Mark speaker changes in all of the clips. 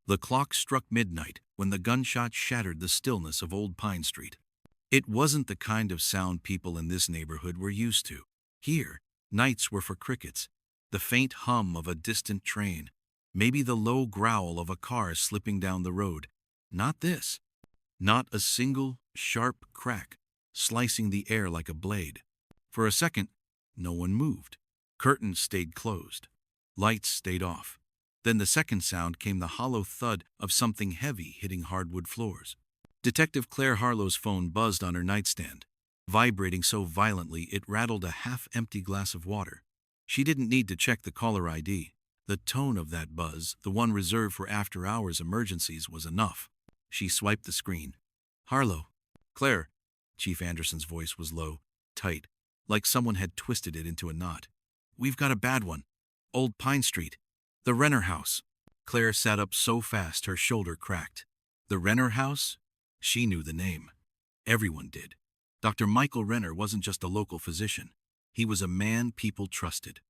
Speaker 1: The clock struck midnight when the gunshot shattered the stillness of Old Pine Street. It wasn't the kind of sound people in this neighborhood were used to. Here, nights were for crickets, the faint hum of a distant train, maybe the low growl of a car slipping down the road. Not this. Not a single, sharp crack, slicing the air like a blade. For a second, no one moved. Curtains stayed closed. Lights stayed off. Then the second sound came, the hollow thud of something heavy hitting hardwood floors. Detective Claire Harlow's phone buzzed on her nightstand, vibrating so violently it rattled a half-empty glass of water. She didn't need to check the caller ID. The tone of that buzz, the one reserved for after-hours emergencies, was enough. She swiped the screen. "Harlow." "Claire." Chief Anderson's voice was low, tight, like someone had twisted it into a knot. "We've got a bad one. Old Pine Street. The Renner House." Claire sat up so fast her shoulder cracked. The Renner House? She knew the name. Everyone did. Dr. Michael Renner wasn't just a local physician. He was a man people trusted.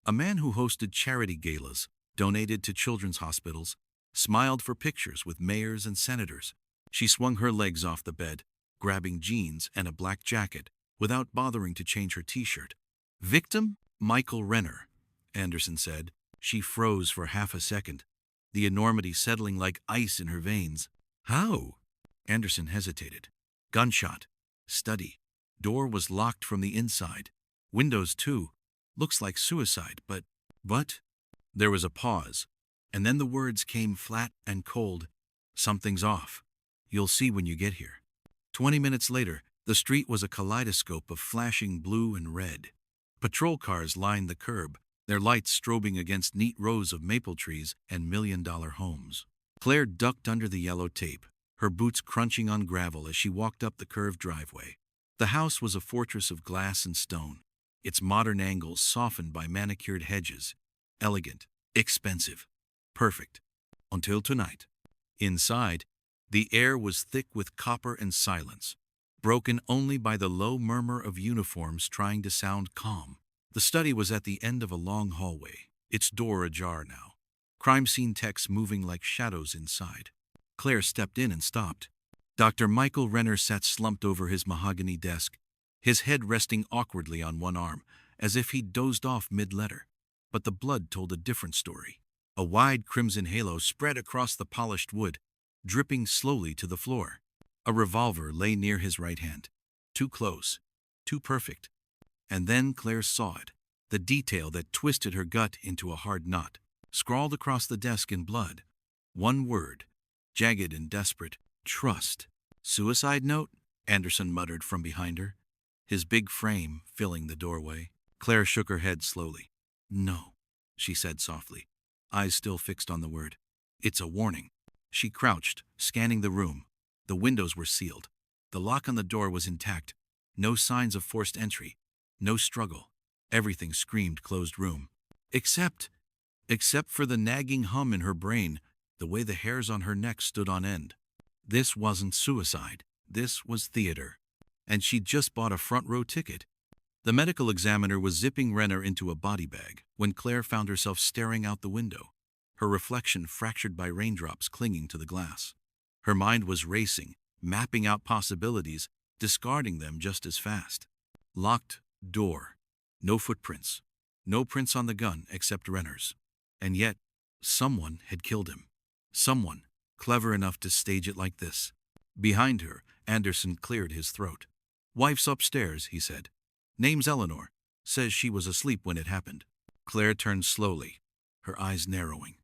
Speaker 1: A man who hosted charity galas, donated to children's hospitals, smiled for pictures with mayors and senators. She swung her legs off the bed, grabbing jeans and a black jacket, without bothering to change her t-shirt. "Victim? Michael Renner," Anderson said. She froze for half a second, the enormity settling like ice in her veins. "How?" Anderson hesitated. "Gunshot. Study. Door was locked from the inside. Windows too. Looks like suicide, but..." There was a pause, and then the words came flat and cold. "Something's off. You'll see when you get here." 20 minutes later, the street was a kaleidoscope of flashing blue and red. Patrol cars lined the curb, their lights strobing against neat rows of maple trees and million-dollar homes. Claire ducked under the yellow tape, her boots crunching on gravel as she walked up the curved driveway. The house was a fortress of glass and stone, its modern angles softened by manicured hedges. Elegant, expensive, perfect. Until tonight. Inside, the air was thick with copper and silence, broken only by the low murmur of uniforms trying to sound calm. The study was at the end of a long hallway, its door ajar now. Crime scene techs moving like shadows inside. Claire stepped in and stopped. Dr. Michael Renner sat slumped over his mahogany desk, his head resting awkwardly on one arm, as if he'd dozed off mid-letter. But the blood told a different story. A wide crimson halo spread across the polished wood, dripping slowly to the floor. A revolver lay near his right hand. Too close. Too perfect. And then Claire saw it, the detail that twisted her gut into a hard knot. Scrawled across the desk in blood. One word, jagged and desperate: trust. "Suicide note?" Anderson muttered from behind her, his big frame filling the doorway. Claire shook her head slowly. "No," she said softly, eyes still fixed on the word. "It's a warning." She crouched, scanning the room. The windows were sealed. The lock on the door was intact. No signs of forced entry. No struggle. Everything screamed closed room. Except for the nagging hum in her brain, the way the hairs on her neck stood on end. This wasn't suicide. This was theater. And she'd just bought a front-row ticket. The medical examiner was zipping Renner into a body bag when Claire found herself staring out the window, her reflection fractured by raindrops clinging to the glass. Her mind was racing, mapping out possibilities, discarding them just as fast. Locked door. No footprints. No prints on the gun except Renner's. And yet, someone had killed him. Someone clever enough to stage it like this. Behind her, Anderson cleared his throat. "Wife's upstairs," he said. "Name's Eleanor. Says she was asleep when it happened." Claire turned slowly, her eyes narrowing.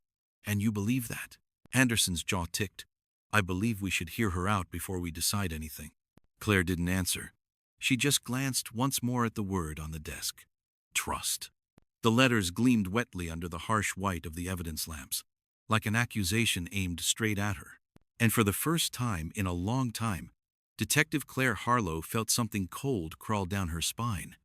Speaker 1: "And you believe that?" Anderson's jaw ticked. "I believe we should hear her out before we decide anything." Claire didn't answer. She just glanced once more at the word on the desk. Trust. The letters gleamed wetly under the harsh white of the evidence lamps, like an accusation aimed straight at her. And for the first time in a long time, Detective Claire Harlow felt something cold crawl down her spine.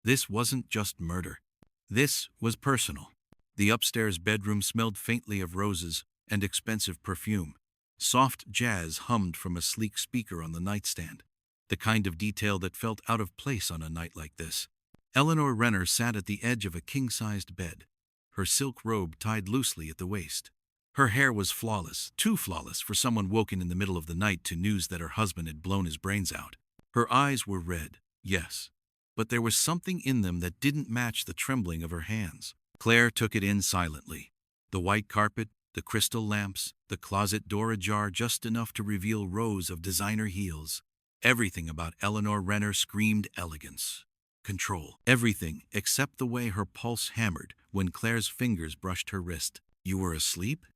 Speaker 1: This wasn't just murder. This was personal. The upstairs bedroom smelled faintly of roses and expensive perfume. Soft jazz hummed from a sleek speaker on the nightstand, the kind of detail that felt out of place on a night like this. Eleanor Renner sat at the edge of a king-sized bed, her silk robe tied loosely at the waist. Her hair was flawless, too flawless for someone woken in the middle of the night to news that her husband had blown his brains out. Her eyes were red, yes, but there was something in them that didn't match the trembling of her hands. Claire took it in silently. The white carpet, the crystal lamps, the closet door ajar just enough to reveal rows of designer heels. Everything about Eleanor Renner screamed elegance, control. Everything except the way her pulse hammered when Claire's fingers brushed her wrist. "You were asleep?"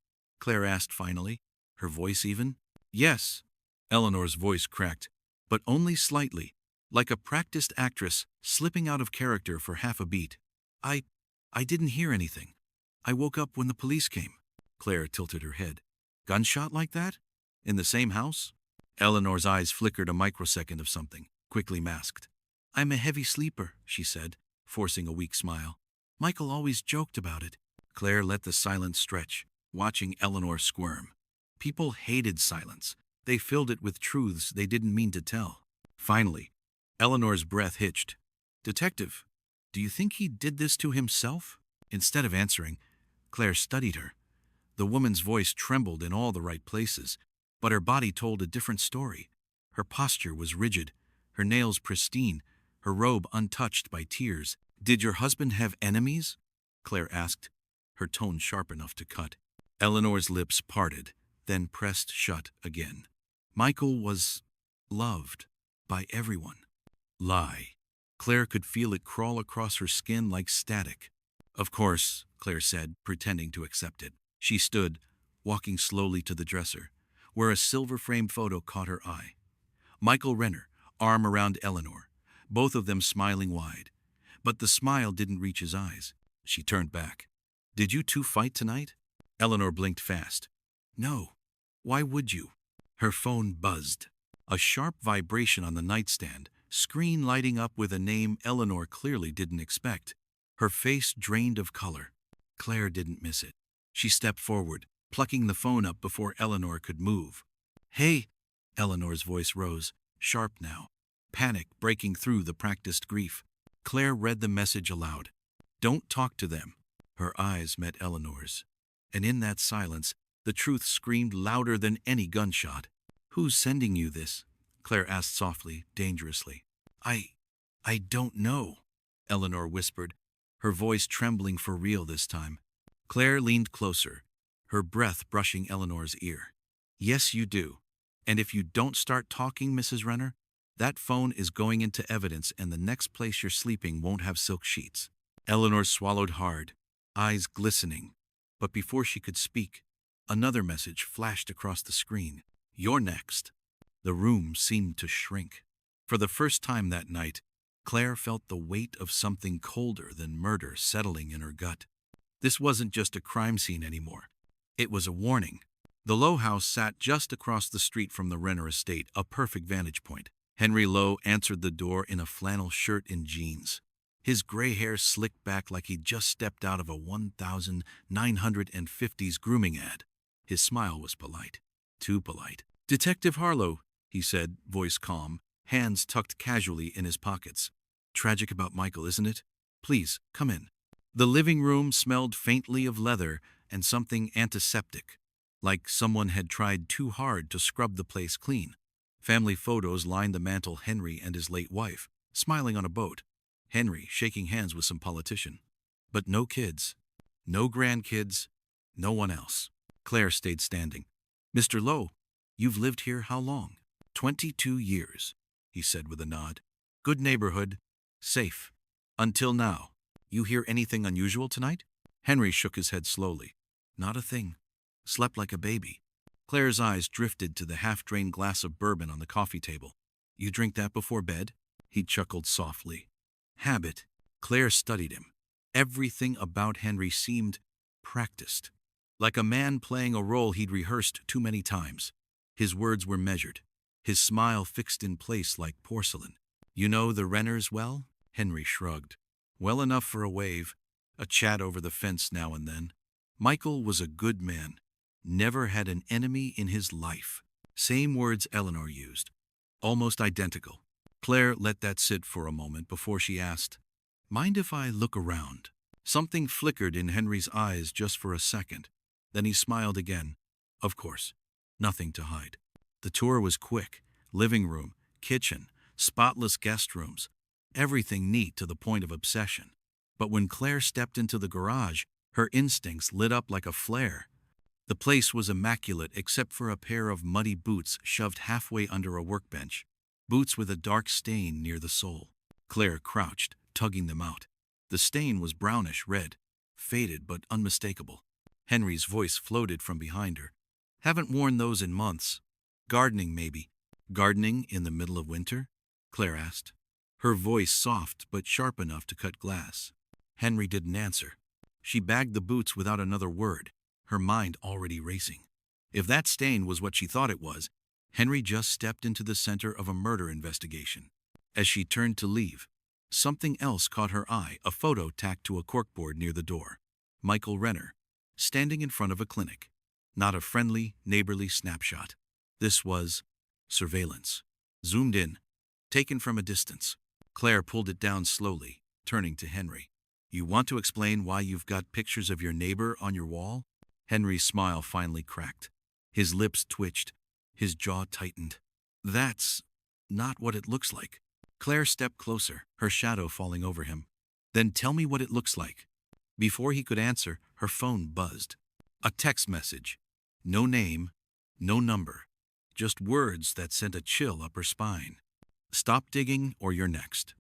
Speaker 1: Claire asked finally, her voice even. "Yes." Eleanor's voice cracked, but only slightly, like a practiced actress slipping out of character for half a beat. I didn't hear anything. I woke up when the police came." Claire tilted her head. "Gunshot like that? In the same house?" Eleanor's eyes flickered a microsecond of something, quickly masked. "I'm a heavy sleeper," she said, forcing a weak smile. "Michael always joked about it." Claire let the silence stretch, watching Eleanor squirm. People hated silence. They filled it with truths they didn't mean to tell. Finally, Eleanor's breath hitched. "Detective, do you think he did this to himself?" Instead of answering, Claire studied her. The woman's voice trembled in all the right places, but her body told a different story. Her posture was rigid, her nails pristine, her robe untouched by tears. "Did your husband have enemies?" Claire asked, her tone sharp enough to cut. Eleanor's lips parted, then pressed shut again. "Michael was loved by everyone." Lie. Claire could feel it crawl across her skin like static. "Of course," Claire said, pretending to accept it. She stood, walking slowly to the dresser, where a silver-framed photo caught her eye. Michael Renner, arm around Eleanor, both of them smiling wide. But the smile didn't reach his eyes. She turned back. "Did you two fight tonight?" Eleanor blinked fast. "No. Why would you?" Her phone buzzed. A sharp vibration on the nightstand, screen lighting up with a name Eleanor clearly didn't expect. Her face drained of color. Claire didn't miss it. She stepped forward, plucking the phone up before Eleanor could move. "Hey!" Eleanor's voice rose, sharp now, panic breaking through the practiced grief. Claire read the message aloud. "Don't talk to them." Her eyes met Eleanor's, and in that silence, the truth screamed louder than any gunshot. "Who's sending you this?" Claire asked softly, dangerously. I don't know," Eleanor whispered, her voice trembling for real this time. Claire leaned closer, her breath brushing Eleanor's ear. "Yes, you do. And if you don't start talking, Mrs. Renner, that phone is going into evidence and the next place you're sleeping won't have silk sheets." Eleanor swallowed hard, eyes glistening. But before she could speak, another message flashed across the screen. "You're next." The room seemed to shrink. For the first time that night, Claire felt the weight of something colder than murder settling in her gut. This wasn't just a crime scene anymore. It was a warning. The Lowe house sat just across the street from the Renner estate, a perfect vantage point. Henry Lowe answered the door in a flannel shirt and jeans. His gray hair slicked back like he'd just stepped out of a 1950s grooming ad. His smile was polite. Too polite. "Detective Harlow," he said, voice calm, hands tucked casually in his pockets. "Tragic about Michael, isn't it? Please, come in." The living room smelled faintly of leather and something antiseptic, like someone had tried too hard to scrub the place clean. Family photos lined the mantel. Henry and his late wife, smiling on a boat. Henry shaking hands with some politician. But no kids. No grandkids. No one else. Claire stayed standing. "Mr. Lowe, you've lived here how long?" 22 years, he said with a nod. "Good neighborhood. Safe. Until now. You hear anything unusual tonight?" Henry shook his head slowly. "Not a thing. Slept like a baby." Claire's eyes drifted to the half-drained glass of bourbon on the coffee table. "You drink that before bed?" He chuckled softly. "Habit." Claire studied him. Everything about Henry seemed practiced, like a man playing a role he'd rehearsed too many times. His words were measured, his smile fixed in place like porcelain. "You know the Renners well?" Henry shrugged. "Well enough for a wave, a chat over the fence now and then. Michael was a good man. Never had an enemy in his life." Same words Eleanor used. Almost identical. Claire let that sit for a moment before she asked, "Mind if I look around?" Something flickered in Henry's eyes just for a second. Then he smiled again. Of course, nothing to hide. The tour was quick. Living room, kitchen, spotless guest rooms, everything neat to the point of obsession. But when Claire stepped into the garage, her instincts lit up like a flare. The place was immaculate except for a pair of muddy boots shoved halfway under a workbench, boots with a dark stain near the sole. Claire crouched, tugging them out. The stain was brownish red, faded but unmistakable. Henry's voice floated from behind her. Haven't worn those in months. Gardening, maybe. Gardening in the middle of winter? Claire asked. Her voice soft but sharp enough to cut glass. Henry didn't answer. She bagged the boots without another word, her mind already racing. If that stain was what she thought it was, Henry just stepped into the center of a murder investigation. As she turned to leave, something else caught her eye, a photo tacked to a corkboard near the door. Michael Renner, standing in front of a clinic. Not a friendly, neighborly snapshot. This was surveillance. Zoomed in, taken from a distance. Claire pulled it down slowly, turning to Henry. You want to explain why you've got pictures of your neighbor on your wall? Henry's smile finally cracked. His lips twitched. His jaw tightened. That's not what it looks like. Claire stepped closer, her shadow falling over him. Then tell me what it looks like. Before he could answer, her phone buzzed. A text message. No name, no number. Just words that sent a chill up her spine. Stop digging or you're next.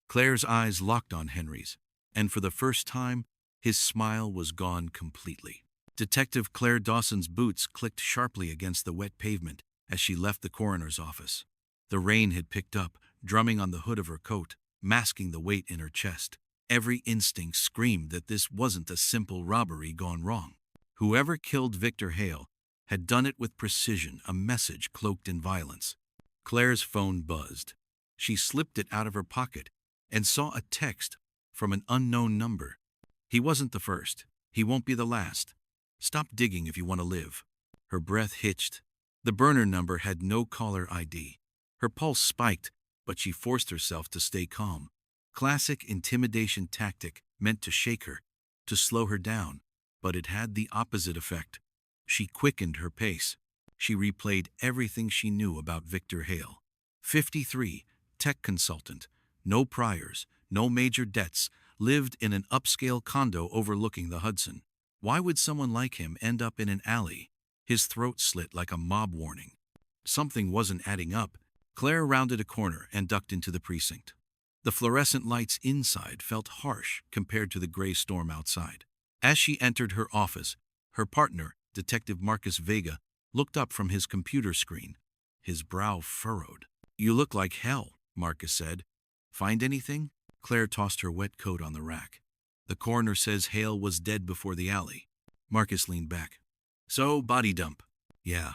Speaker 1: Claire's eyes locked on Henry's, and for the first time, his smile was gone completely. Detective Claire Dawson's boots clicked sharply against the wet pavement as she left the coroner's office. The rain had picked up, drumming on the hood of her coat, masking the weight in her chest. Every instinct screamed that this wasn't a simple robbery gone wrong. Whoever killed Victor Hale had done it with precision, a message cloaked in violence. Claire's phone buzzed. She slipped it out of her pocket and saw a text from an unknown number. He wasn't the first. He won't be the last. Stop digging if you want to live. Her breath hitched. The burner number had no caller ID. Her pulse spiked, but she forced herself to stay calm. Classic intimidation tactic meant to shake her, to slow her down, but it had the opposite effect. She quickened her pace. She replayed everything she knew about Victor Hale. 53, tech consultant, no priors, no major debts, lived in an upscale condo overlooking the Hudson. Why would someone like him end up in an alley? His throat slit like a mob warning. Something wasn't adding up. Claire rounded a corner and ducked into the precinct. The fluorescent lights inside felt harsh compared to the gray storm outside. As she entered her office, her partner, Detective Marcus Vega, looked up from his computer screen. His brow furrowed. You look like hell, Marcus said. Find anything? Claire tossed her wet coat on the rack. The coroner says Hale was dead before the alley. Marcus leaned back. So, body dump. Yeah.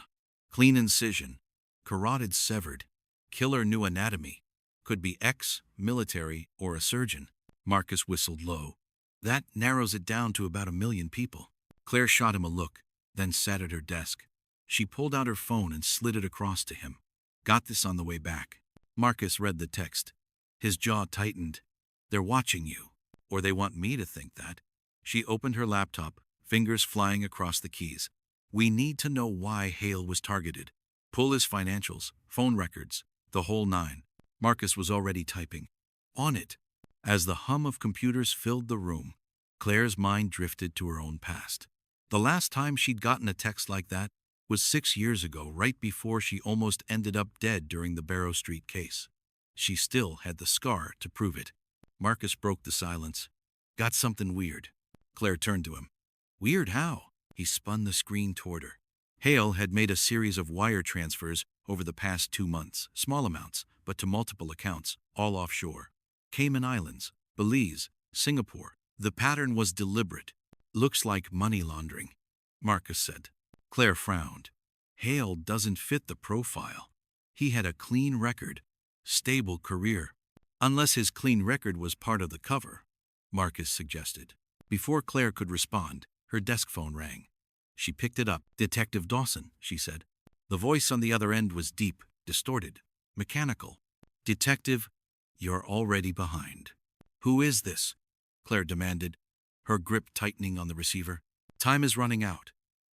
Speaker 1: Clean incision. Carotid severed. Killer new anatomy. Could be ex-military or a surgeon. Marcus whistled low. That narrows it down to about 1 million people. Claire shot him a look, then sat at her desk. She pulled out her phone and slid it across to him. Got this on the way back. Marcus read the text. His jaw tightened. They're watching you. Or they want me to think that. She opened her laptop, fingers flying across the keys. We need to know why Hale was targeted. Pull his financials, phone records, the whole nine. Marcus was already typing. On it. As the hum of computers filled the room, Claire's mind drifted to her own past. The last time she'd gotten a text like that was 6 years ago, right before she almost ended up dead during the Barrow Street case. She still had the scar to prove it. Marcus broke the silence. Got something weird. Claire turned to him. Weird how? He spun the screen toward her. Hale had made a series of wire transfers over the past 2 months, small amounts, but to multiple accounts, all offshore. Cayman Islands, Belize, Singapore. The pattern was deliberate. Looks like money laundering, Marcus said. Claire frowned. Hale doesn't fit the profile. He had a clean record, stable career. Unless his clean record was part of the cover, Marcus suggested. Before Claire could respond, her desk phone rang. She picked it up. Detective Dawson, she said. The voice on the other end was deep, distorted, mechanical. Detective, you're already behind. Who is this? Claire demanded, her grip tightening on the receiver. Time is running out.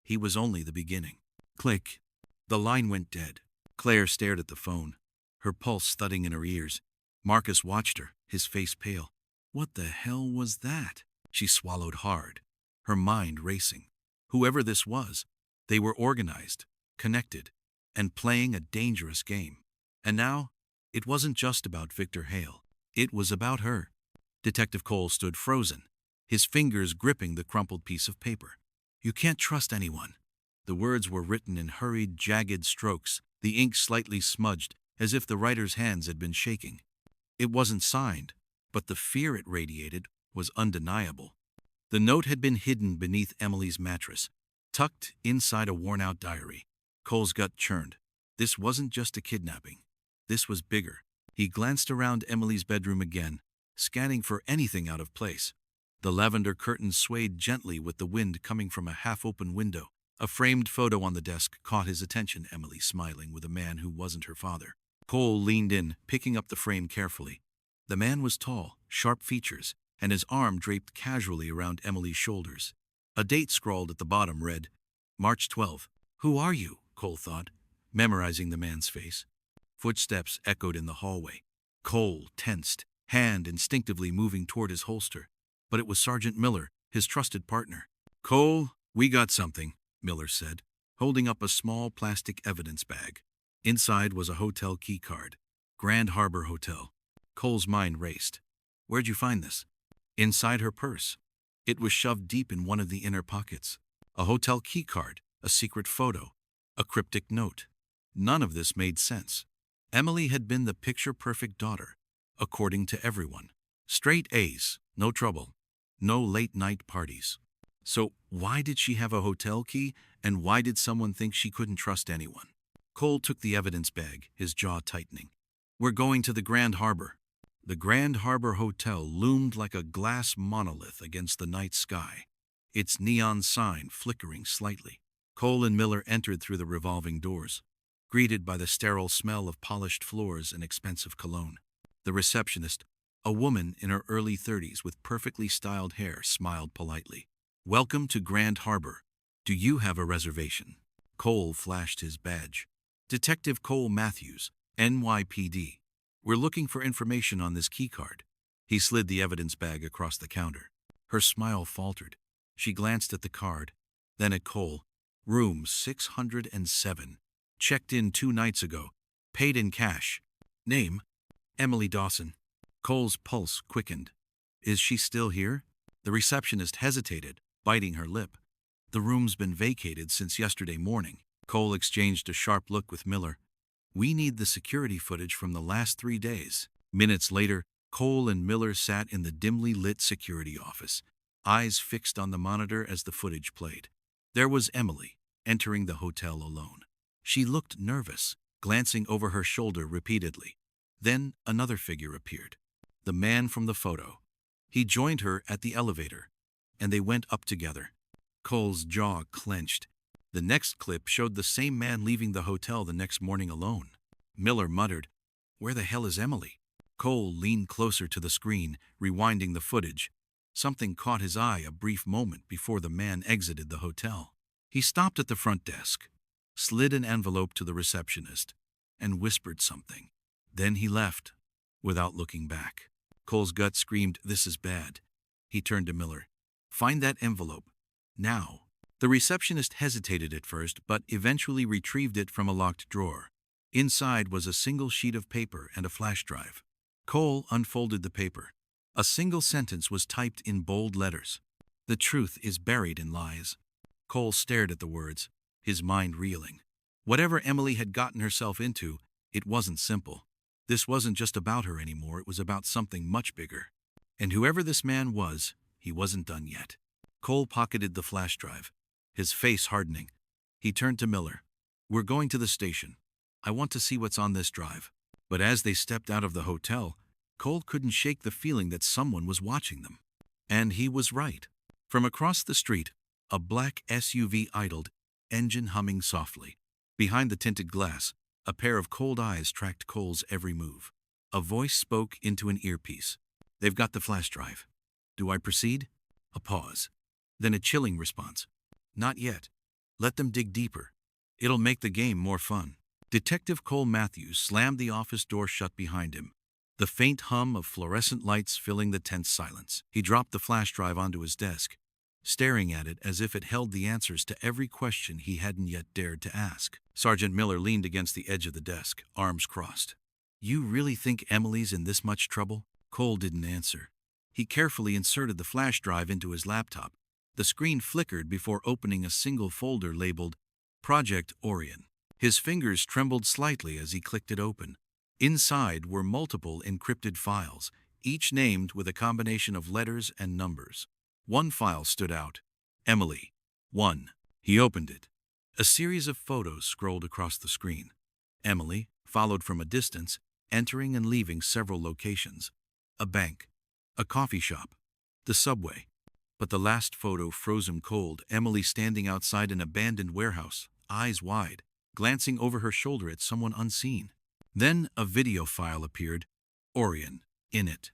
Speaker 1: he was only the beginning. Click. The line went dead. Claire stared at the phone, her pulse thudding in her ears. Marcus watched her, his face pale. What the hell was that? She swallowed hard, her mind racing. Whoever this was, they were organized, connected, and playing a dangerous game. And now, it wasn't just about Victor Hale. It was about her. Detective Cole stood frozen, his fingers gripping the crumpled piece of paper. You can't trust anyone. The words were written in hurried, jagged strokes, the ink slightly smudged, as if the writer's hands had been shaking. It wasn't signed, but the fear it radiated was undeniable. The note had been hidden beneath Emily's mattress, tucked inside a worn-out diary. Cole's gut churned. This wasn't just a kidnapping. This was bigger. He glanced around Emily's bedroom again, scanning for anything out of place. The lavender curtains swayed gently with the wind coming from a half-open window. A framed photo on the desk caught his attention, Emily smiling with a man who wasn't her father. Cole leaned in, picking up the frame carefully. The man was tall, sharp features, and his arm draped casually around Emily's shoulders. A date scrawled at the bottom read, March 12. Who are you? Cole thought, memorizing the man's face. Footsteps echoed in the hallway. Cole tensed, hand instinctively moving toward his holster. But it was Sergeant Miller, his trusted partner. Cole, we got something, Miller said, holding up a small plastic evidence bag. Inside was a hotel key card. Grand Harbor Hotel. Cole's mind raced. Where'd you find this? Inside her purse. It was shoved deep in one of the inner pockets. A hotel key card, a secret photo, a cryptic note. None of this made sense. Emily had been the picture-perfect daughter, according to everyone. Straight A's, no trouble, no late-night parties. So why did she have a hotel key, and why did someone think she couldn't trust anyone? Cole took the evidence bag, his jaw tightening. We're going to the Grand Harbor. The Grand Harbor Hotel loomed like a glass monolith against the night sky, its neon sign flickering slightly. Cole and Miller entered through the revolving doors, greeted by the sterile smell of polished floors and expensive cologne. The receptionist, a woman in her early 30s with perfectly styled hair, smiled politely. Welcome to Grand Harbor. Do you have a reservation? Cole flashed his badge. Detective Cole Matthews, NYPD. We're looking for information on this keycard. He slid the evidence bag across the counter. Her smile faltered. She glanced at the card, then at Cole. Room 607. Checked in 2 nights ago. Paid in cash. Name? Emily Dawson. Cole's pulse quickened. Is she still here? The receptionist hesitated, biting her lip. The room's been vacated since yesterday morning. Cole exchanged a sharp look with Miller. We need the security footage from the last 3 days. Minutes later, Cole and Miller sat in the dimly lit security office, eyes fixed on the monitor as the footage played. There was Emily, entering the hotel alone. She looked nervous, glancing over her shoulder repeatedly. Then another figure appeared, the man from the photo. He joined her at the elevator, and they went up together. Cole's jaw clenched. The next clip showed the same man leaving the hotel the next morning alone. Miller muttered, Where the hell is Emily? Cole leaned closer to the screen, rewinding the footage. Something caught his eye a brief moment before the man exited the hotel. He stopped at the front desk, slid an envelope to the receptionist, and whispered something. Then he left, without looking back. Cole's gut screamed, This is bad. He turned to Miller. Find that envelope. Now. The receptionist hesitated at first, but eventually retrieved it from a locked drawer. Inside was a single sheet of paper and a flash drive. Cole unfolded the paper. A single sentence was typed in bold letters. The truth is buried in lies. Cole stared at the words, his mind reeling. Whatever Emily had gotten herself into, it wasn't simple. This wasn't just about her anymore, it was about something much bigger. And whoever this man was, he wasn't done yet. Cole pocketed the flash drive, his face hardening. He turned to Miller. We're going to the station. I want to see what's on this drive. But as they stepped out of the hotel, Cole couldn't shake the feeling that someone was watching them. And he was right. From across the street, a black SUV idled, engine humming softly. Behind the tinted glass, a pair of cold eyes tracked Cole's every move. A voice spoke into an earpiece. They've got the flash drive. Do I proceed? A pause. Then a chilling response. Not yet. Let them dig deeper. It'll make the game more fun. Detective Cole Matthews slammed the office door shut behind him, the faint hum of fluorescent lights filling the tense silence. He dropped the flash drive onto his desk, staring at it as if it held the answers to every question he hadn't yet dared to ask. Sergeant Miller leaned against the edge of the desk, arms crossed. You really think Emily's in this much trouble? Cole didn't answer. He carefully inserted the flash drive into his laptop. The screen flickered before opening a single folder labeled Project Orion. His fingers trembled slightly as he clicked it open. Inside were multiple encrypted files, each named with a combination of letters and numbers. One file stood out. Emily. 1. He opened it. A series of photos scrolled across the screen. Emily, followed from a distance, entering and leaving several locations. A bank. A coffee shop. The subway. But the last photo froze him cold. Emily standing outside an abandoned warehouse, eyes wide, glancing over her shoulder at someone unseen. Then a video file appeared. Orion. In it.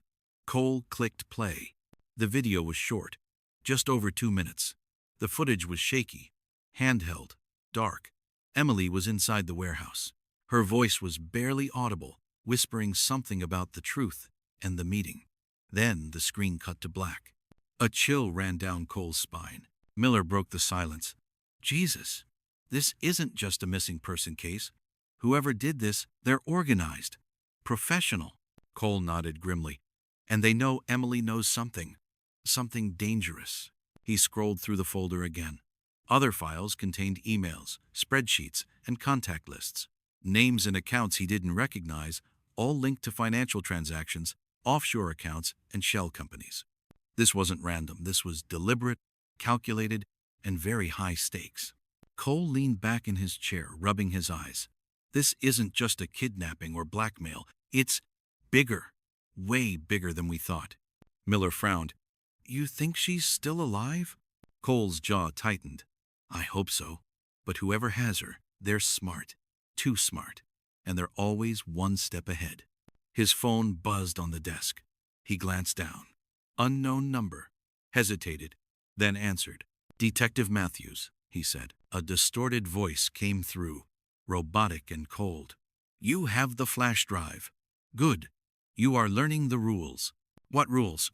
Speaker 1: Cole clicked play. The video was short, just over 2 minutes. The footage was shaky, handheld, dark. Emily was inside the warehouse. Her voice was barely audible, whispering something about the truth and the meeting. Then the screen cut to black. A chill ran down Cole's spine. Miller broke the silence. Jesus, this isn't just a missing person case. Whoever did this, they're organized, professional. Cole nodded grimly. And they know Emily knows something dangerous. He scrolled through the folder again. Other files contained emails, spreadsheets, and contact lists. Names and accounts he didn't recognize, all linked to financial transactions, offshore accounts, and shell companies. This wasn't random. This was deliberate, calculated, and very high stakes. Cole leaned back in his chair, rubbing his eyes. This isn't just a kidnapping or blackmail. It's bigger, way bigger than we thought. Miller frowned. You think she's still alive? Cole's jaw tightened. I hope so. But whoever has her, they're smart. Too smart. And they're always one step ahead. His phone buzzed on the desk. He glanced down. Unknown number. Hesitated. Then answered. Detective Matthews, he said. A distorted voice came through, robotic and cold. You have the flash drive. Good. You are learning the rules. What rules?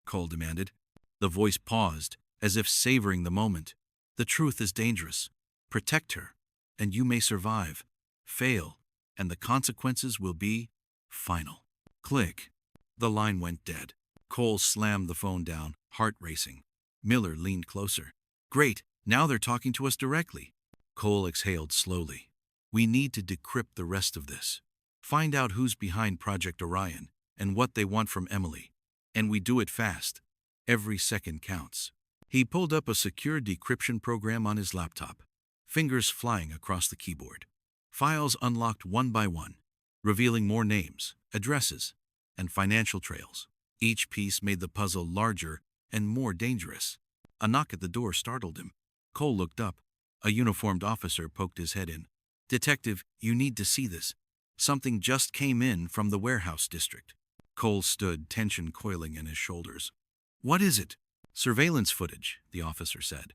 Speaker 1: Cole demanded. The voice paused, as if savoring the moment. The truth is dangerous. Protect her, and you may survive. Fail, and the consequences will be final. Click. The line went dead. Cole slammed the phone down, heart racing. Miller leaned closer. Great, now they're talking to us directly. Cole exhaled slowly. We need to decrypt the rest of this. Find out who's behind Project Orion and what they want from Emily. And we do it fast. Every second counts. He pulled up a secure decryption program on his laptop, fingers flying across the keyboard. Files unlocked one by one, revealing more names, addresses, and financial trails. Each piece made the puzzle larger and more dangerous. A knock at the door startled him. Cole looked up. A uniformed officer poked his head in. Detective, you need to see this. Something just came in from the warehouse district. Cole stood, tension coiling in his shoulders. What is it? Surveillance footage, the officer said.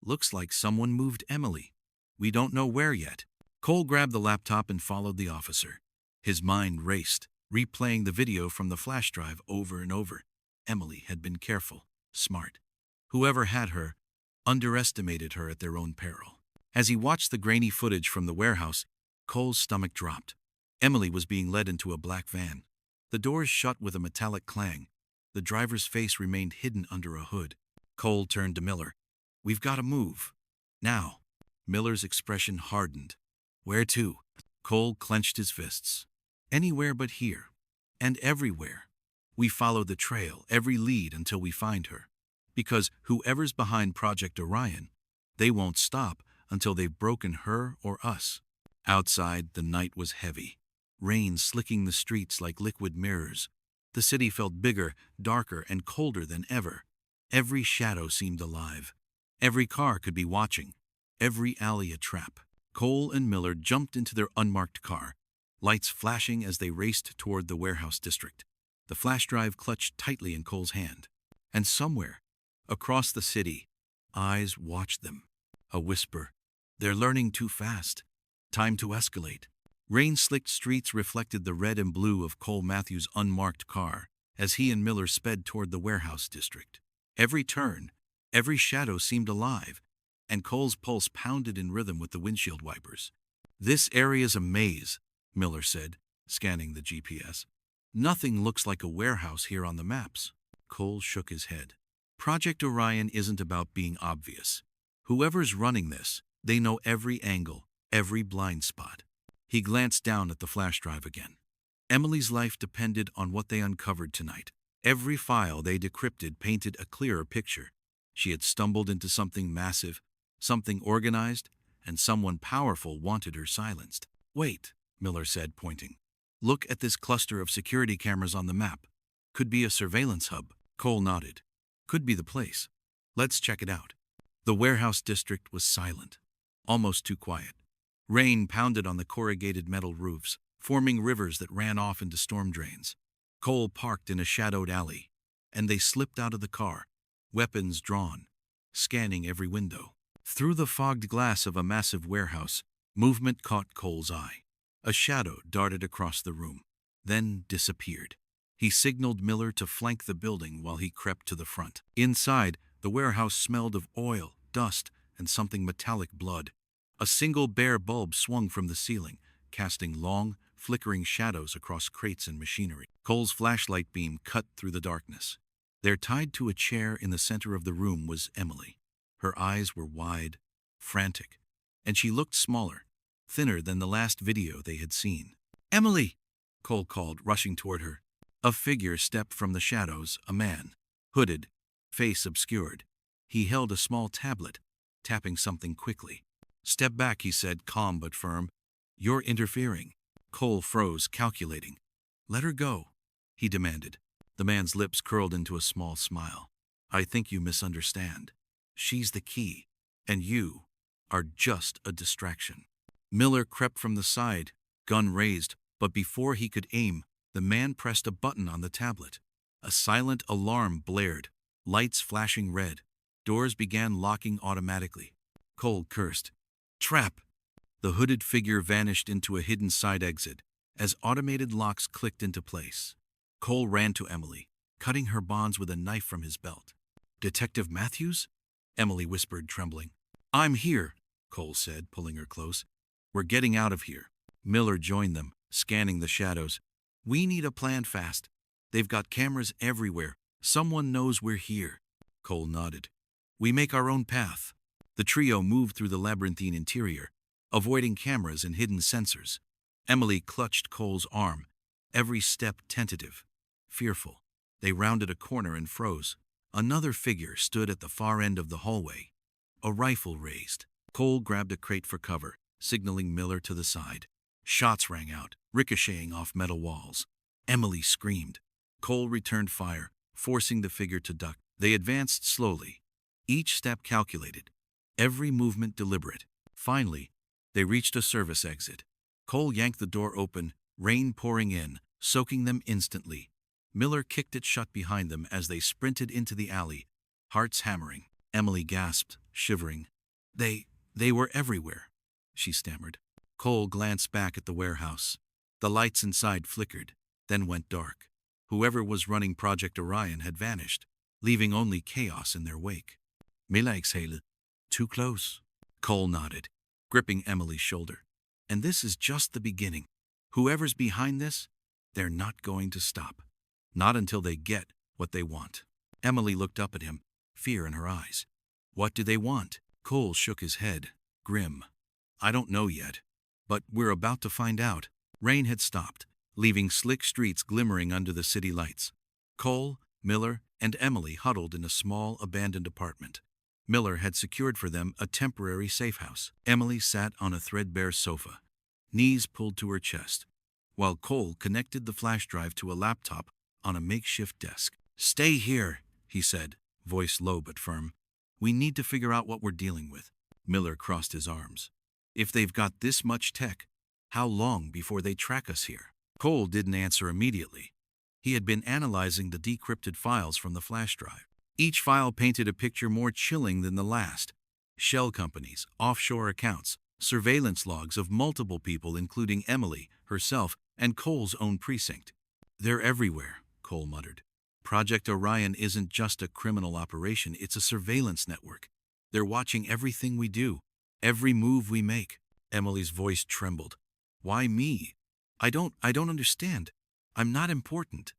Speaker 1: Looks like someone moved Emily. We don't know where yet. Cole grabbed the laptop and followed the officer. His mind raced, replaying the video from the flash drive over and over. Emily had been careful, smart. Whoever had her underestimated her at their own peril. As he watched the grainy footage from the warehouse, Cole's stomach dropped. Emily was being led into a black van. The doors shut with a metallic clang. The driver's face remained hidden under a hood. Cole turned to Miller. We've got to move. Now. Miller's expression hardened. Where to? Cole clenched his fists. Anywhere but here. And everywhere. We follow the trail, every lead until we find her. Because whoever's behind Project Orion, they won't stop until they've broken her or us. Outside, the night was heavy. Rain slicking the streets like liquid mirrors. The city felt bigger, darker, and colder than ever. Every shadow seemed alive. Every car could be watching. Every alley a trap. Cole and Miller jumped into their unmarked car, lights flashing as they raced toward the warehouse district. The flash drive clutched tightly in Cole's hand. And somewhere, across the city, eyes watched them. A whisper. They're learning too fast. Time to escalate. Rain-slicked streets reflected the red and blue of Cole Matthews' unmarked car as he and Miller sped toward the warehouse district. Every turn, every shadow seemed alive, and Cole's pulse pounded in rhythm with the windshield wipers. "This area's a maze," Miller said, scanning the GPS. "Nothing looks like a warehouse here on the maps." Cole shook his head. "Project Orion isn't about being obvious. Whoever's running this, they know every angle, every blind spot." He glanced down at the flash drive again. Emily's life depended on what they uncovered tonight. Every file they decrypted painted a clearer picture. She had stumbled into something massive, something organized, and someone powerful wanted her silenced. "Wait," Miller said, pointing. "Look at this cluster of security cameras on the map. Could be a surveillance hub." Cole nodded. "Could be the place. Let's check it out." The warehouse district was silent, almost too quiet. Rain pounded on the corrugated metal roofs, forming rivers that ran off into storm drains. Cole parked in a shadowed alley, and they slipped out of the car, weapons drawn, scanning every window. Through the fogged glass of a massive warehouse, movement caught Cole's eye. A shadow darted across the room, then disappeared. He signaled Miller to flank the building while he crept to the front. Inside, the warehouse smelled of oil, dust, and something metallic blood. A single bare bulb swung from the ceiling, casting long, flickering shadows across crates and machinery. Cole's flashlight beam cut through the darkness. There, tied to a chair in the center of the room, was Emily. Her eyes were wide, frantic, and she looked smaller, thinner than the last video they had seen. "Emily!" Cole called, rushing toward her. A figure stepped from the shadows, a man, hooded, face obscured. He held a small tablet, tapping something quickly. "Step back," he said, calm but firm. "You're interfering." Cole froze, calculating. "Let her go," he demanded. The man's lips curled into a small smile. "I think you misunderstand. She's the key, and you are just a distraction." Miller crept from the side, gun raised, but before he could aim, the man pressed a button on the tablet. A silent alarm blared, lights flashing red. Doors began locking automatically. Cole cursed. "Trap!" The hooded figure vanished into a hidden side exit as automated locks clicked into place. Cole ran to Emily, cutting her bonds with a knife from his belt. "Detective Matthews?" Emily whispered, trembling. "I'm here," Cole said, pulling her close. "We're getting out of here." Miller joined them, scanning the shadows. "We need a plan fast. They've got cameras everywhere. Someone knows we're here." Cole nodded. "We make our own path." The trio moved through the labyrinthine interior, avoiding cameras and hidden sensors. Emily clutched Cole's arm, every step tentative, fearful. They rounded a corner and froze. Another figure stood at the far end of the hallway, a rifle raised. Cole grabbed a crate for cover, signaling Miller to the side. Shots rang out, ricocheting off metal walls. Emily screamed. Cole returned fire, forcing the figure to duck. They advanced slowly, each step calculated, every movement deliberate. Finally, they reached a service exit. Cole yanked the door open, rain pouring in, soaking them instantly. Miller kicked it shut behind them as they sprinted into the alley, hearts hammering. Emily gasped, shivering. They were everywhere," she stammered. Cole glanced back at the warehouse. The lights inside flickered, then went dark. Whoever was running Project Orion had vanished, leaving only chaos in their wake. Miller exhaled. "Too close." Cole nodded, gripping Emily's shoulder. "And this is just the beginning. Whoever's behind this, they're not going to stop. Not until they get what they want." Emily looked up at him, fear in her eyes. "What do they want?" Cole shook his head, grim. "I don't know yet, but we're about to find out." Rain had stopped, leaving slick streets glimmering under the city lights. Cole, Miller, and Emily huddled in a small, abandoned apartment. Miller had secured for them a temporary safe house. Emily sat on a threadbare sofa, knees pulled to her chest, while Cole connected the flash drive to a laptop on a makeshift desk. "Stay here," he said, voice low but firm. "We need to figure out what we're dealing with." Miller crossed his arms. "If they've got this much tech, how long before they track us here?" Cole didn't answer immediately. He had been analyzing the decrypted files from the flash drive. Each file painted a picture more chilling than the last. Shell companies, offshore accounts, surveillance logs of multiple people including Emily, herself, and Cole's own precinct. They're everywhere, Cole muttered. Project Orion isn't just a criminal operation, it's a surveillance network. They're watching everything we do, every move we make. Emily's voice trembled. Why me? I don't understand. I'm not important.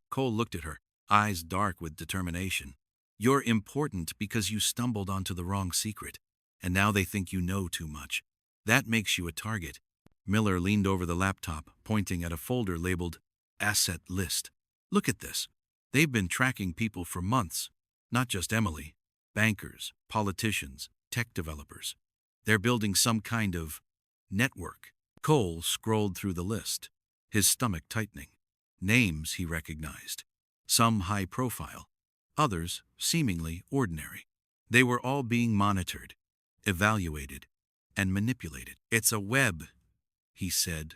Speaker 1: Cole looked at her, eyes dark with determination. You're important because you stumbled onto the wrong secret, and now they think you know too much. That makes you a target. Miller leaned over the laptop, pointing at a folder labeled Asset List. Look at this. They've been tracking people for months. Not just Emily. Bankers, politicians, tech developers. They're building some kind of network. Cole scrolled through the list, his stomach tightening. Names he recognized. Some high profile. Others seemingly ordinary. They were all being monitored, evaluated, and manipulated. It's a web, he said,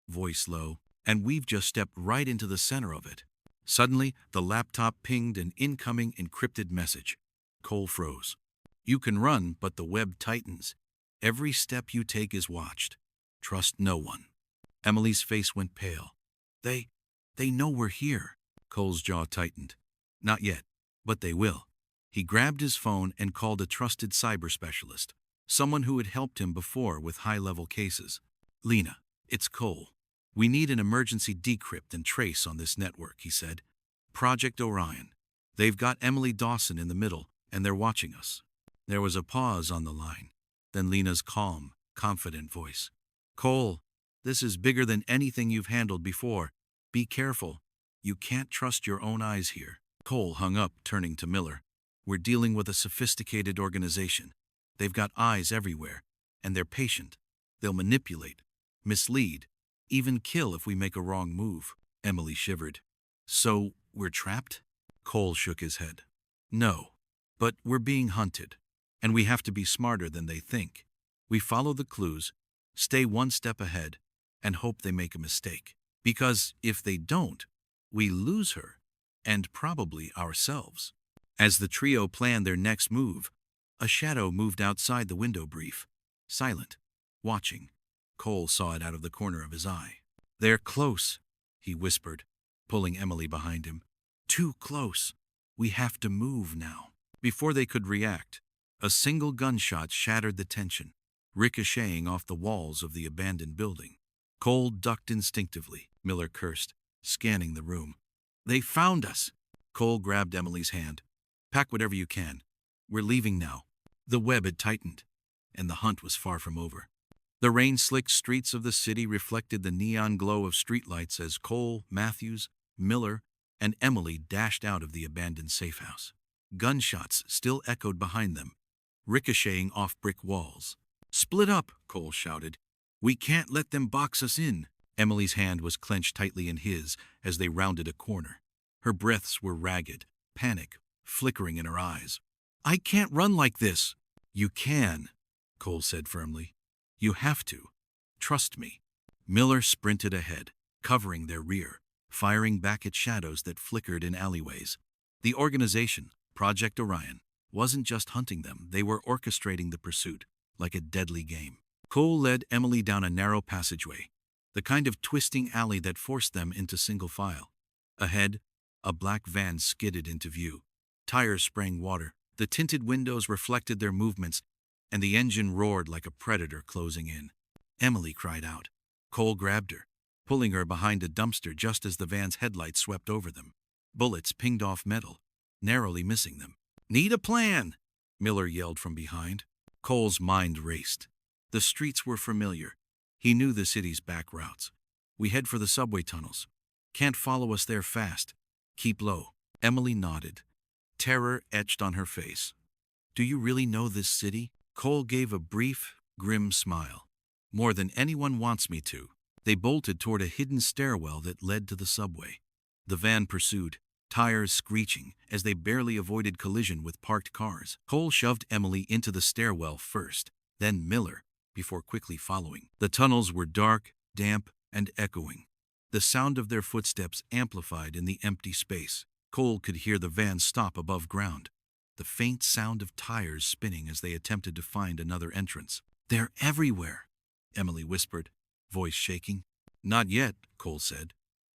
Speaker 1: voice low, and we've just stepped right into the center of it. Suddenly, the laptop pinged an incoming encrypted message. Cole froze. You can run, but the web tightens. Every step you take is watched. Trust no one. Emily's face went pale. They know we're here. Cole's jaw tightened. Not yet, but they will. He grabbed his phone and called a trusted cyber specialist, someone who had helped him before with high-level cases. Lena, it's Cole. We need an emergency decrypt and trace on this network, he said. Project Orion. They've got Emily Dawson in the middle, and they're watching us. There was a pause on the line, then Lena's calm, confident voice. Cole, this is bigger than anything you've handled before. Be careful. You can't trust your own eyes here. Cole hung up, turning to Miller. We're dealing with a sophisticated organization. They've got eyes everywhere, and they're patient. They'll manipulate, mislead, even kill if we make a wrong move. Emily shivered. So, we're trapped? Cole shook his head. No, but we're being hunted, and we have to be smarter than they think. We follow the clues, stay one step ahead, and hope they make a mistake. Because if they don't, we lose her, and probably ourselves. As the trio planned their next move, a shadow moved outside the window brief, silent, watching. Cole saw it out of the corner of his eye. They're close, he whispered, pulling Emily behind him. Too close. We have to move now. Before they could react, a single gunshot shattered the tension, ricocheting off the walls of the abandoned building. Cole ducked instinctively, Miller cursed, scanning the room. They found us! Cole grabbed Emily's hand. Pack whatever you can. We're leaving now. The web had tightened, and the hunt was far from over. The rain-slicked streets of the city reflected the neon glow of streetlights as Cole, Matthews, Miller, and Emily dashed out of the abandoned safe house. Gunshots still echoed behind them, ricocheting off brick walls. Split up, Cole shouted. We can't let them box us in. Emily's hand was clenched tightly in his as they rounded a corner. Her breaths were ragged, panic flickering in her eyes. I can't run like this. You can, Cole said firmly. You have to. Trust me. Miller sprinted ahead, covering their rear, firing back at shadows that flickered in alleyways. The organization, Project Orion, wasn't just hunting them, they were orchestrating the pursuit, like a deadly game. Cole led Emily down a narrow passageway, the kind of twisting alley that forced them into single file. Ahead, a black van skidded into view. Tires sprang water, the tinted windows reflected their movements, and the engine roared like a predator closing in. Emily cried out. Cole grabbed her, pulling her behind a dumpster just as the van's headlights swept over them. Bullets pinged off metal, narrowly missing them. Need a plan, Miller yelled from behind. Cole's mind raced. The streets were familiar. He knew the city's back routes. We head for the subway tunnels. Can't follow us there fast. Keep low. Emily nodded. Terror etched on her face. Do you really know this city? Cole gave a brief, grim smile. More than anyone wants me to. They bolted toward a hidden stairwell that led to the subway. The van pursued, tires screeching as they barely avoided collision with parked cars. Cole shoved Emily into the stairwell first, then Miller, before quickly following. The tunnels were dark, damp, and echoing. The sound of their footsteps amplified in the empty space. Cole could hear the van stop above ground, the faint sound of tires spinning as they attempted to find another entrance. "They're everywhere," Emily whispered, voice shaking. "Not yet," Cole said.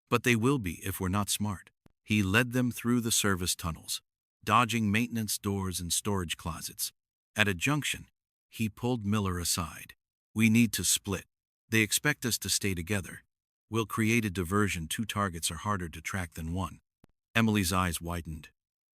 Speaker 1: "But they will be if we're not smart." He led them through the service tunnels, dodging maintenance doors and storage closets. At a junction, he pulled Miller aside. "We need to split. They expect us to stay together. We'll create a diversion. 2 targets are harder to track than 1. Emily's eyes widened.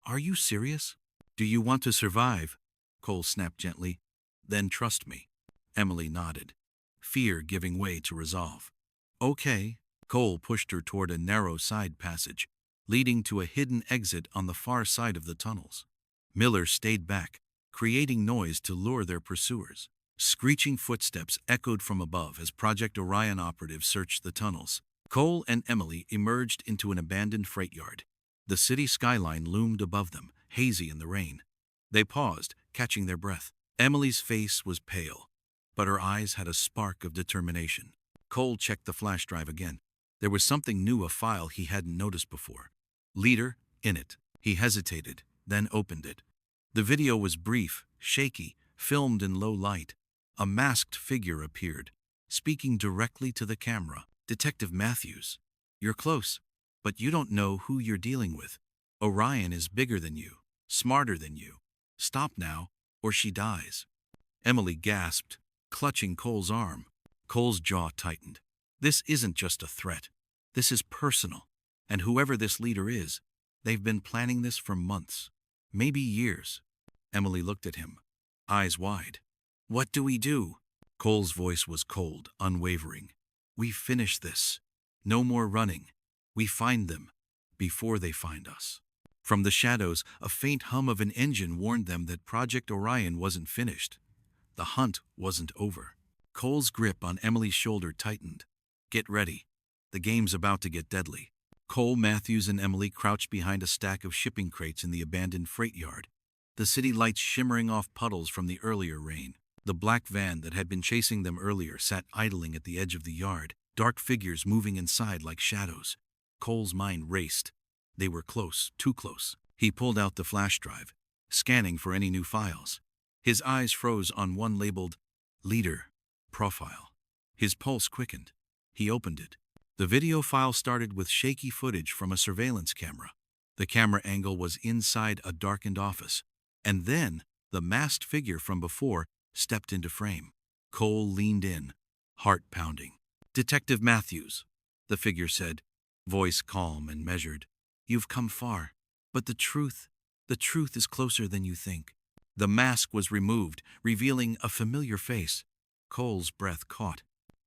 Speaker 1: "Are you serious? Do you want to survive?" Cole snapped gently. "Then trust me." Emily nodded, fear giving way to resolve. "Okay." Cole pushed her toward a narrow side passage, leading to a hidden exit on the far side of the tunnels. Miller stayed back, creating noise to lure their pursuers. Screeching footsteps echoed from above as Project Orion operatives searched the tunnels. Cole and Emily emerged into an abandoned freight yard. The city skyline loomed above them, hazy in the rain. They paused, catching their breath. Emily's face was pale, but her eyes had a spark of determination. Cole checked the flash drive again. There was something new, a file he hadn't noticed before. "Leader," in it. He hesitated, then opened it. The video was brief, shaky, filmed in low light. A masked figure appeared, speaking directly to the camera. "Detective Matthews, you're close, but you don't know who you're dealing with. Orion is bigger than you, smarter than you. Stop now, or she dies." Emily gasped, clutching Cole's arm. Cole's jaw tightened. This isn't just a threat. This is personal. And whoever this leader is, they've been planning this for months, maybe years. Emily looked at him, eyes wide. "What do we do?" Cole's voice was cold, unwavering. "We finish this. No more running. We find them before they find us." From the shadows, a faint hum of an engine warned them that Project Orion wasn't finished. The hunt wasn't over. Cole's grip on Emily's shoulder tightened. "Get ready. The game's about to get deadly." Cole, Matthews, and Emily crouched behind a stack of shipping crates in the abandoned freight yard, the city lights shimmering off puddles from the earlier rain. The black van that had been chasing them earlier sat idling at the edge of the yard, dark figures moving inside like shadows. Cole's mind raced. They were close, too close. He pulled out the flash drive, scanning for any new files. His eyes froze on one labeled "Leader Profile." His pulse quickened. He opened it. The video file started with shaky footage from a surveillance camera. The camera angle was inside a darkened office. And then, the masked figure from before stepped into frame. Cole leaned in, heart pounding. "Detective Matthews," the figure said, voice calm and measured. "You've come far, but the truth is closer than you think." The mask was removed, revealing a familiar face. Cole's breath caught.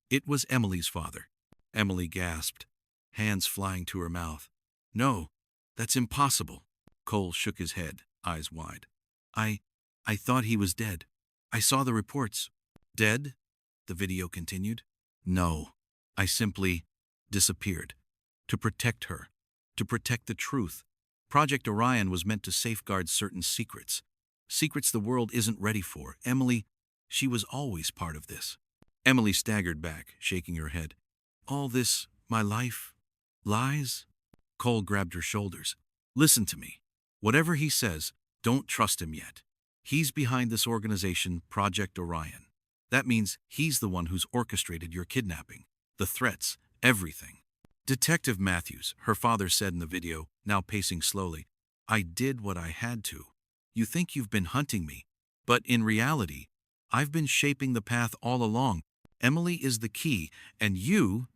Speaker 1: It was Emily's father. Emily gasped, hands flying to her mouth. "No, that's impossible." Cole shook his head, eyes wide. I thought he was dead. I saw the reports." "Dead?" the video continued. "No, I simply disappeared. To protect her. To protect the truth. Project Orion was meant to safeguard certain secrets. Secrets the world isn't ready for. Emily, she was always part of this." Emily staggered back, shaking her head. "All this, my life, lies?" Cole grabbed her shoulders. "Listen to me. Whatever he says, don't trust him yet. He's behind this organization, Project Orion. That means he's the one who's orchestrated your kidnapping, the threats, everything." "Detective Matthews," her father said in the video, now pacing slowly, "I did what I had to. You think you've been hunting me, but in reality, I've been shaping the path all along. Emily is the key, and you,"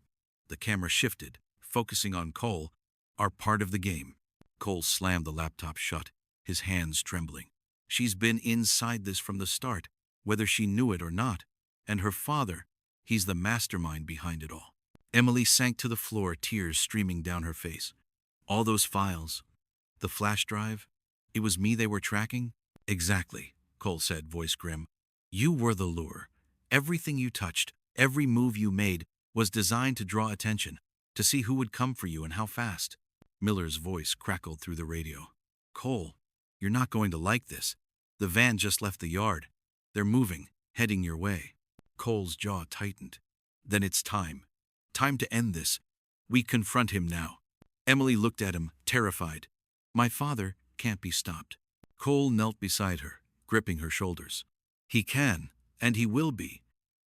Speaker 1: the camera shifted, focusing on Cole, "are part of the game." Cole slammed the laptop shut, his hands trembling. "She's been inside this from the start, whether she knew it or not. And her father, he's the mastermind behind it all." Emily sank to the floor, tears streaming down her face. "All those files, the flash drive, it was me they were tracking?" "Exactly," Cole said, voice grim. "You were the lure. Everything you touched, every move you made, was designed to draw attention, to see who would come for you and how fast." Miller's voice crackled through the radio. "Cole, you're not going to like this. The van just left the yard. They're moving, heading your way." Cole's jaw tightened. "Then it's time. Time to end this. We confront him now." Emily looked at him, terrified. "My father can't be stopped." Cole knelt beside her, gripping her shoulders. He can, and he will be,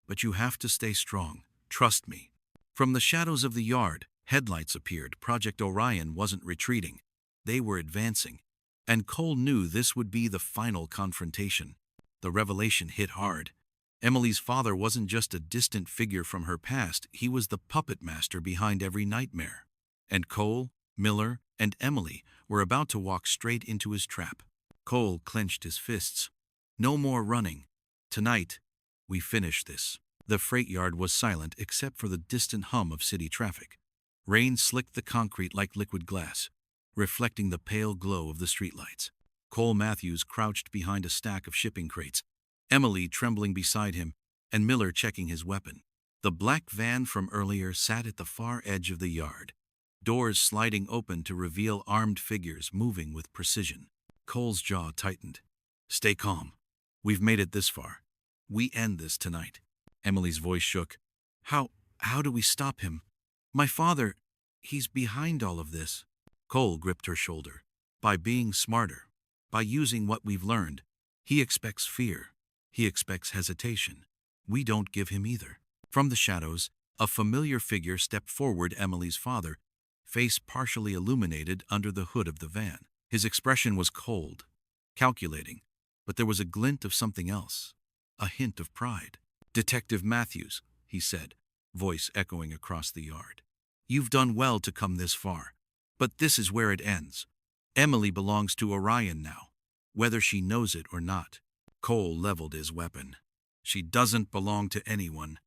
Speaker 1: but you have to stay strong. Trust me. From the shadows of the yard, headlights appeared. Project Orion wasn't retreating. They were advancing. And Cole knew this would be the final confrontation. The revelation hit hard. Emily's father wasn't just a distant figure from her past, he was the puppet master behind every nightmare. And Cole, Miller, and Emily were about to walk straight into his trap. Cole clenched his fists. No more running. Tonight, we finish this. The freight yard was silent except for the distant hum of city traffic. Rain slicked the concrete like liquid glass, reflecting the pale glow of the streetlights. Cole Matthews crouched behind a stack of shipping crates, Emily trembling beside him, and Miller checking his weapon. The black van from earlier sat at the far edge of the yard, doors sliding open to reveal armed figures moving with precision. Cole's jaw tightened. Stay calm. We've made it this far. We end this tonight. Emily's voice shook. How do we stop him? My father, he's behind all of this. Cole gripped her shoulder. By being smarter. By using what we've learned. He expects fear. He expects hesitation. We don't give him either. From the shadows, a familiar figure stepped forward. Emily's father, face partially illuminated under the hood of the van. His expression was cold, calculating, but there was a glint of something else, a hint of pride. Detective Matthews, he said, voice echoing across the yard. You've done well to come this far, but this is where it ends. Emily belongs to Orion now, whether she knows it or not. Cole leveled his weapon. She doesn't belong to anyone,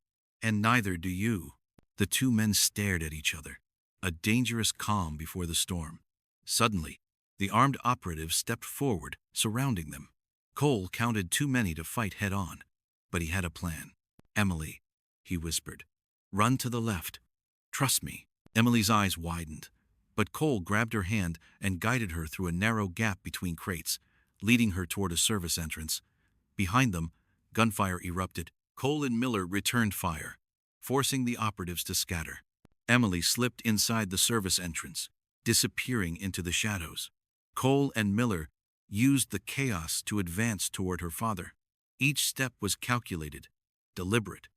Speaker 1: and neither do you. The two men stared at each other, a dangerous calm before the storm. Suddenly, the armed operatives stepped forward, surrounding them. Cole counted too many to fight head-on, but he had a plan. Emily, he whispered, run to the left. Trust me. Emily's eyes widened, but Cole grabbed her hand and guided her through a narrow gap between crates, leading her toward a service entrance. Behind them, gunfire erupted. Cole and Miller returned fire, forcing the operatives to scatter. Emily slipped inside the service entrance, disappearing into the shadows. Cole and Miller used the chaos to advance toward her father. Each step was calculated, deliberate.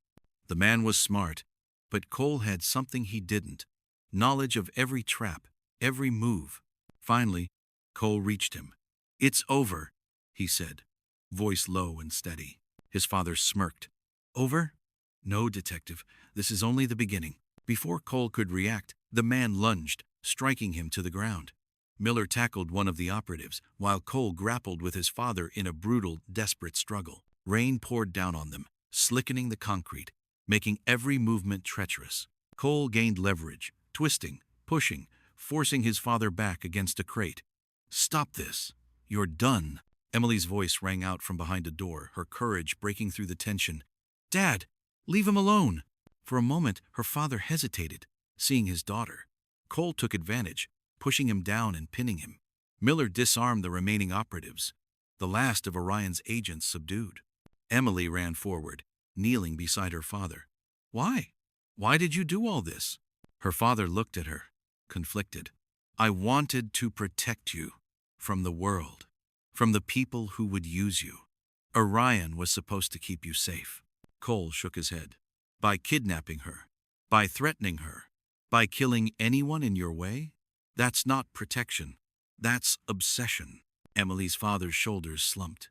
Speaker 1: The man was smart, but Cole had something he didn't: knowledge of every trap, every move. Finally, Cole reached him. It's over, he said, voice low and steady. His father smirked. Over? No, detective, this is only the beginning. Before Cole could react, the man lunged, striking him to the ground. Miller tackled one of the operatives, while Cole grappled with his father in a brutal, desperate struggle. Rain poured down on them, slickening the concrete, making every movement treacherous. Cole gained leverage, twisting, pushing, forcing his father back against a crate. Stop this. You're done. Emily's voice rang out from behind a door, her courage breaking through the tension. Dad, leave him alone. For a moment, her father hesitated, seeing his daughter. Cole took advantage, pushing him down and pinning him. Miller disarmed the remaining operatives, the last of Orion's agents subdued. Emily ran forward, kneeling beside her father. Why? Why did you do all this? Her father looked at her, conflicted. I wanted to protect you from the world, from the people who would use you. Orion was supposed to keep you safe. Cole shook his head. By kidnapping her, by threatening her, by killing anyone in your way? That's not protection. That's obsession. Emily's father's shoulders slumped,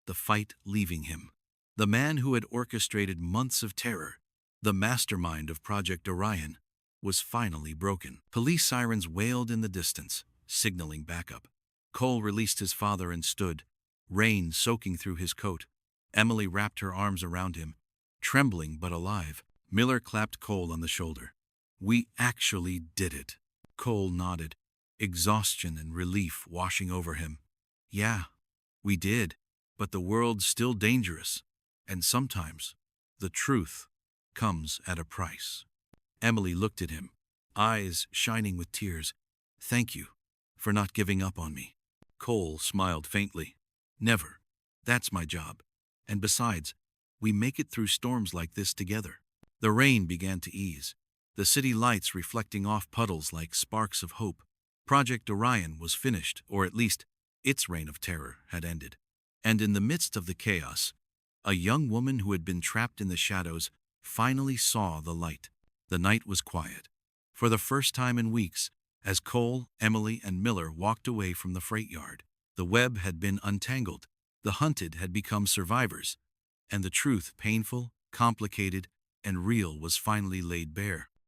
Speaker 1: the fight leaving him. The man who had orchestrated months of terror, the mastermind of Project Orion, was finally broken. Police sirens wailed in the distance, signaling backup. Cole released his father and stood, rain soaking through his coat. Emily wrapped her arms around him, trembling but alive. Miller clapped Cole on the shoulder. We actually did it. Cole nodded, exhaustion and relief washing over him. Yeah, we did, but the world's still dangerous, and sometimes the truth comes at a price. Emily looked at him, eyes shining with tears. Thank you for not giving up on me. Cole smiled faintly. Never. That's my job. And besides, we make it through storms like this together. The rain began to ease, the city lights reflecting off puddles like sparks of hope. Project Orion was finished, or at least, Its reign of terror had ended. And in the midst of the chaos, a young woman who had been trapped in the shadows finally saw the light. The night was quiet. For the first time in weeks, as Cole, Emily, and Miller walked away from the freight yard, the web had been untangled, the hunted had become survivors, and the truth, painful, complicated, and real, was finally laid bare.